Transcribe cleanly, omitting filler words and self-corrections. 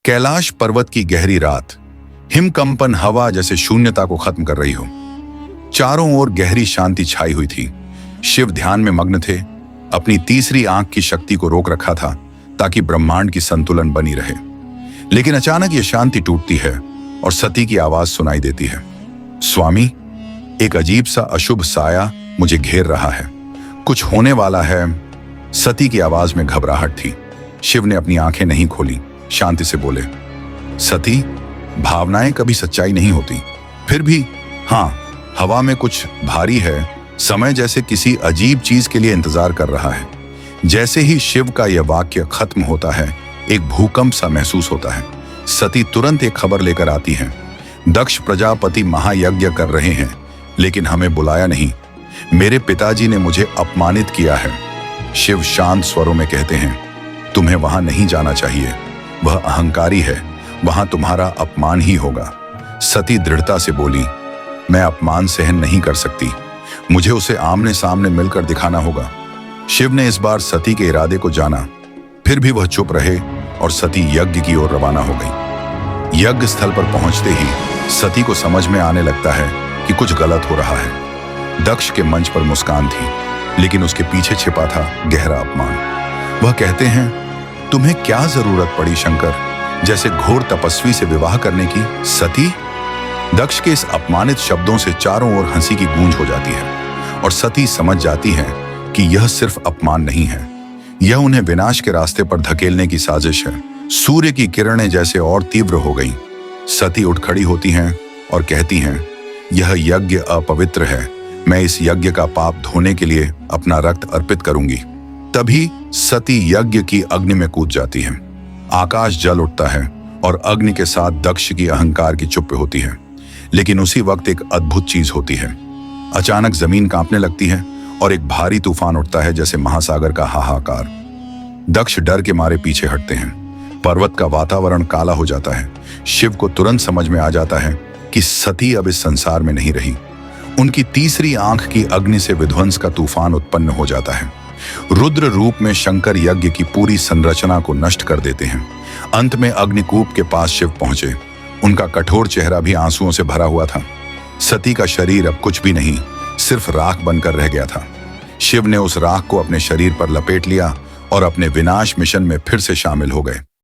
कैलाश पर्वत की गहरी रात, हिमकंपन हवा जैसे शून्यता को खत्म कर रही हो। चारों ओर गहरी शांति छाई हुई थी। शिव ध्यान में मग्न थे, अपनी तीसरी आंख की शक्ति को रोक रखा था ताकि ब्रह्मांड की संतुलन बनी रहे। लेकिन अचानक यह शांति टूटती है और सती की आवाज सुनाई देती है। स्वामी, एक अजीब सा अशुभ साया मुझे घेर रहा है, कुछ होने वाला है। सती की आवाज में घबराहट थी। शिव ने अपनी आंखें नहीं खोली, शांति से बोले, सती, भावनाएं कभी सच्चाई नहीं होती। फिर भी हाँ, हवा में कुछ भारी है। समय जैसे किसी अजीब चीज के लिए इंतजार कर रहा है। जैसे ही शिव का यह वाक्य खत्म होता है, एक भूकंप सा महसूस होता है। सती तुरंत एक खबर लेकर आती हैं। दक्ष प्रजापति महायज्ञ कर रहे हैं, लेकिन हमें बुलाया नहीं। मेरे पिताजी ने मुझे अपमानित किया है। शिव शांत स्वरों में कहते हैं, तुम्हें वहां नहीं जाना चाहिए। वह अहंकारी है, वहां तुम्हारा अपमान ही होगा। सती दृढ़ता से बोली, मैं अपमान सहन नहीं कर सकती। मुझे उसे आमने सामने मिलकर दिखाना होगा। शिव ने इस बार सती के इरादे को जाना, फिर भी वह चुप रहे और सती यज्ञ की ओर रवाना हो गई। यज्ञ स्थल पर पहुंचते ही सती को समझ में आने लगता है कि कुछ गलत हो रहा है। दक्ष के मंच पर मुस्कान थी, लेकिन उसके पीछे छिपा था गहरा अपमान। वह कहते हैं, तुम्हें क्या जरूरत पड़ी शंकर जैसे घोर तपस्वी से विवाह करने की? सती। दक्ष के इस अपमानित शब्दों से चारों ओर हंसी की गूंज हो जाती है और सती समझ जाती है कि यह सिर्फ अपमान नहीं है, यह उन्हें विनाश के रास्ते पर धकेलने की साजिश है। सूर्य की किरणें जैसे और तीव्र हो गईं। सती उठ खड़ी होती हैं और कहती हैं, यह यज्ञ अपवित्र है। मैं इस यज्ञ का पाप धोने के लिए अपना रक्त अर्पित करूंगी। तभी सती यज्ञ की अग्नि में कूद जाती है। आकाश जल उठता है और अग्नि के साथ दक्ष की अहंकार की चुप्पी होती है। लेकिन उसी वक्त एक अद्भुत चीज होती है। अचानक जमीन कांपने लगती है और एक भारी तूफान उठता है, जैसे महासागर का हाहाकार। दक्ष डर के मारे पीछे हटते हैं। पर्वत का वातावरण काला हो जाता है। शिव को तुरंत समझ में आ जाता है कि सती अब इस संसार में नहीं रही। उनकी तीसरी आंख की अग्नि से विध्वंस का तूफान उत्पन्न हो जाता है। रुद्र रूप में शंकर यज्ञ की पूरी संरचना को नष्ट कर देते हैं। अंत में अग्निकूप के पास शिव पहुंचे। उनका कठोर चेहरा भी आंसुओं से भरा हुआ था। सती का शरीर अब कुछ भी नहीं, सिर्फ राख बनकर रह गया था। शिव ने उस राख को अपने शरीर पर लपेट लिया और अपने विनाश मिशन में फिर से शामिल हो गए।